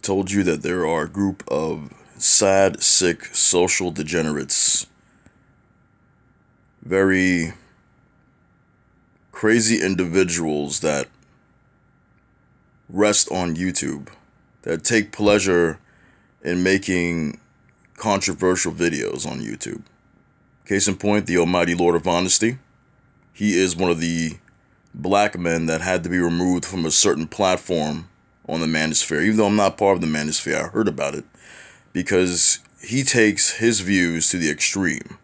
Told you that there are a group of sad, sick, social degenerates, very crazy individuals that rest on YouTube, that take pleasure in making controversial videos on YouTube. Case in point, the almighty Lord of Honesty. He is one of the black men that had to be removed from a certain platform on the manosphere. Even though I'm not part of the manosphere, I heard about it because he takes his views to the extreme.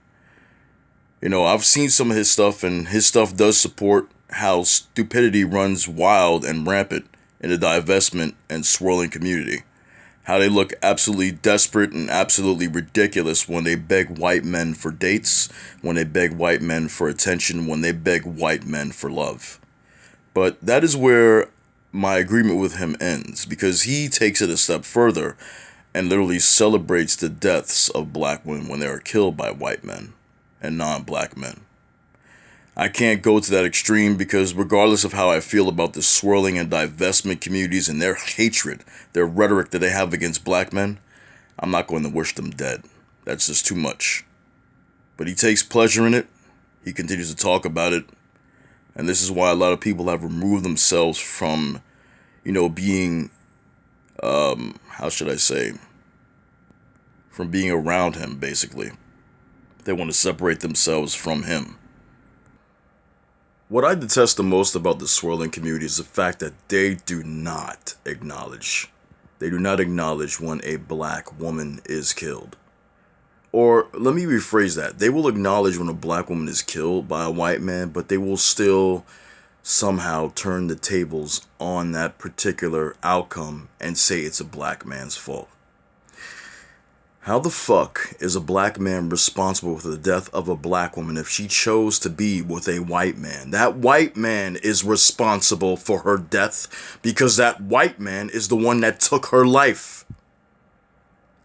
I've seen some of his stuff, and his stuff does support how stupidity runs wild and rampant in the divestment and swirling community. How they look absolutely desperate and absolutely ridiculous when they beg white men for dates, when they beg white men for attention, when they beg white men for love. But that is where my agreement with him ends, because he takes it a step further and literally celebrates the deaths of black women when they are killed by white men and non-black men. I can't go to that extreme because regardless of how I feel about the swirling and divestment communities and their hatred, their rhetoric that they have against black men, I'm not going to wish them dead. That's just too much. But he takes pleasure in it. He continues to talk about it. And this is why a lot of people have removed themselves from, being, how should I say, from being around him, basically. They want to separate themselves from him. What I detest the most about the swirling community is the fact that they do not acknowledge. They do not acknowledge when a black woman is killed. Or let me rephrase that. They will acknowledge when a black woman is killed by a white man, but they will still somehow turn the tables on that particular outcome and say it's a black man's fault. How the fuck is a black man responsible for the death of a black woman if she chose to be with a white man? That white man is responsible for her death because that white man is the one that took her life.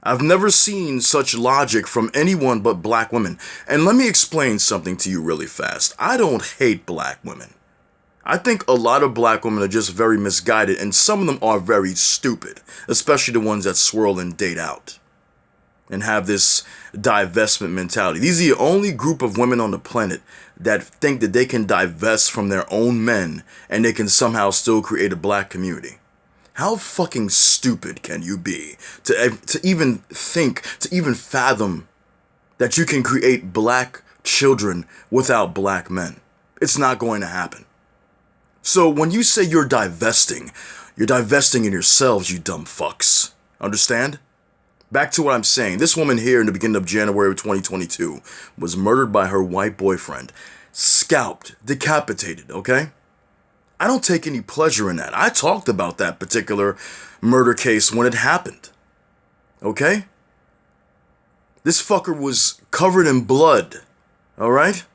I've never seen such logic from anyone but black women. And let me explain something to you really fast. I don't hate black women. I think a lot of black women are just very misguided, and some of them are very stupid, especially the ones that swirl and date out and have this divestment mentality. These are the only group of women on the planet that think that they can divest from their own men and they can somehow still create a black community. How fucking stupid can you be to even think, to even fathom that you can create black children without black men? It's not going to happen. So when you say you're divesting in yourselves, you dumb fucks. Understand? Back to what I'm saying. This woman here in the beginning of January of 2022 was murdered by her white boyfriend. Scalped, decapitated, okay? I don't take any pleasure in that. I talked about that particular murder case when it happened. Okay? This fucker was covered in blood. Alright?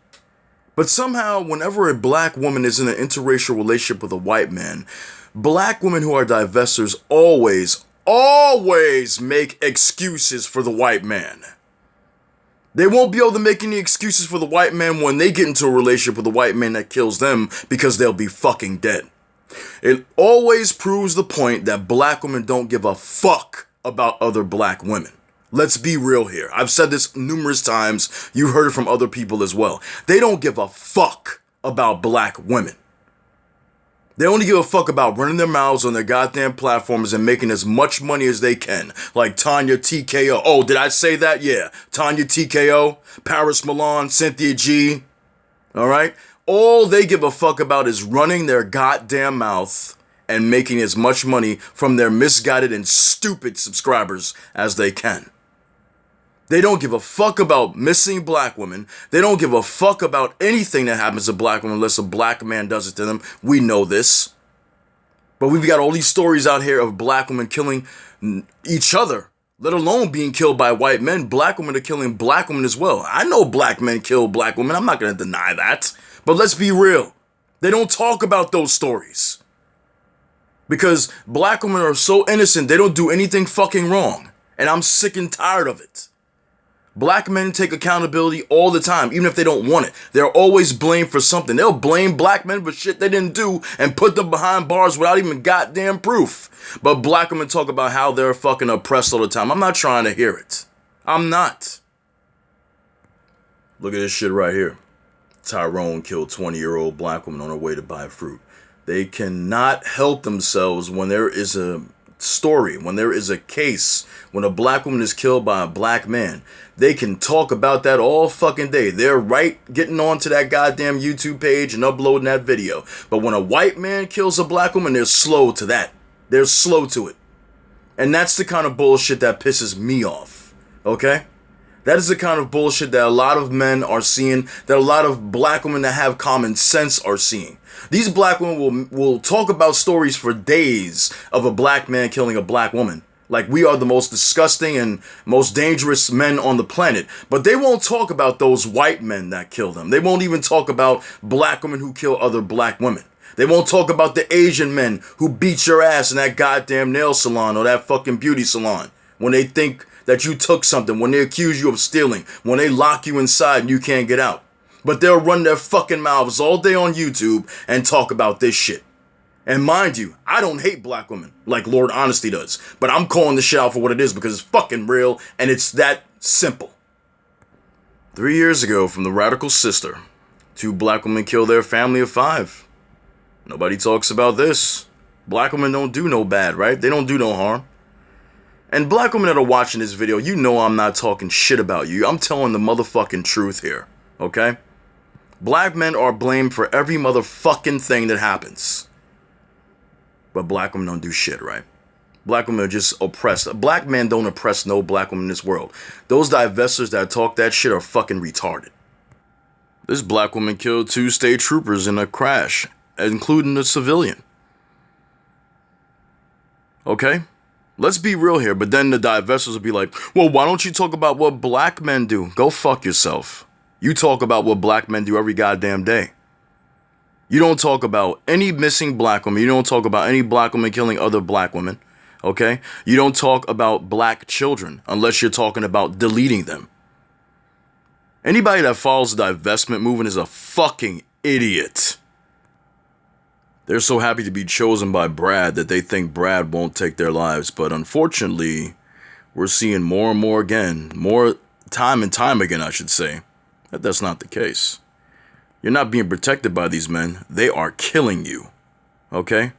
But somehow, whenever a black woman is in an interracial relationship with a white man, black women who are divestors always make excuses for the white man. They won't be able to make any excuses for the white man when they get into a relationship with a white man that kills them because they'll be fucking dead. It always proves the point that black women don't give a fuck about other black women. Let's be real here. I've said this numerous times. You heard it from other people as well. They don't give a fuck about black women. They only give a fuck about running their mouths on their goddamn platforms and making as much money as they can. Like Tanya TKO. Oh, did I say that? Yeah. Tanya TKO, Paris Milan, Cynthia G. Alright? All they give a fuck about is running their goddamn mouth and making as much money from their misguided and stupid subscribers as they can. They don't give a fuck about missing black women. They don't give a fuck about anything that happens to black women unless a black man does it to them. We know this. But we've got all these stories out here of black women killing each other, let alone being killed by white men. Black women are killing black women as well. I know black men kill black women. I'm not going to deny that. But let's be real. They don't talk about those stories. Because black women are so innocent, they don't do anything fucking wrong. And I'm sick and tired of it. Black men take accountability all the time, even if they don't want it. They're always blamed for something. They'll blame black men for shit they didn't do and put them behind bars without even goddamn proof. But black women talk about how they're fucking oppressed all the time. I'm not trying to hear it. I'm not. Look at this shit right here. Tyrone killed 20-year-old black woman on her way to buy fruit. They cannot help themselves when there is a story, when there is a case, when a black woman is killed by a black man. They can talk about that all fucking day. They're right getting onto that goddamn YouTube page and uploading that video. But when a white man kills a black woman, they're slow to that. They're slow to it. And that's the kind of bullshit that pisses me off. Okay? That is the kind of bullshit that a lot of men are seeing, that a lot of black women that have common sense are seeing. These black women will talk about stories for days of a black man killing a black woman. Like we are the most disgusting and most dangerous men on the planet. But they won't talk about those white men that kill them. They won't even talk about black women who kill other black women. They won't talk about the Asian men who beat your ass in that goddamn nail salon or that fucking beauty salon. When they think that you took something, when they accuse you of stealing, when they lock you inside and you can't get out. But they'll run their fucking mouths all day on YouTube and talk about this shit. And mind you, I don't hate black women like Lord Honesty does, but I'm calling the shit out for what it is because it's fucking real and it's that simple. 3 years ago, from the radical sister, 2 black women killed their family of 5. Nobody talks about this. Black women don't do no bad, right? They don't do no harm. And black women that are watching this video, you know I'm not talking shit about you. I'm telling the motherfucking truth here, okay? Black men are blamed for every motherfucking thing that happens. But black women don't do shit, right? Black women are just oppressed. Black men don't oppress no black woman in this world. Those divesters that talk that shit are fucking retarded. This black woman killed 2 state troopers in a crash, including a civilian. Okay? Let's be real here, but then the divestors will be like, well, why don't you talk about what black men do? Go fuck yourself. You talk about what black men do every goddamn day. You don't talk about any missing black women. You don't talk about any black women killing other black women, okay? You don't talk about black children unless you're talking about deleting them. Anybody that follows the divestment movement is a fucking idiot. They're so happy to be chosen by Brad that they think Brad won't take their lives. But unfortunately, we're seeing more and more again, more time and time again, I should say, that that's not the case. You're not being protected by these men. They are killing you. Okay?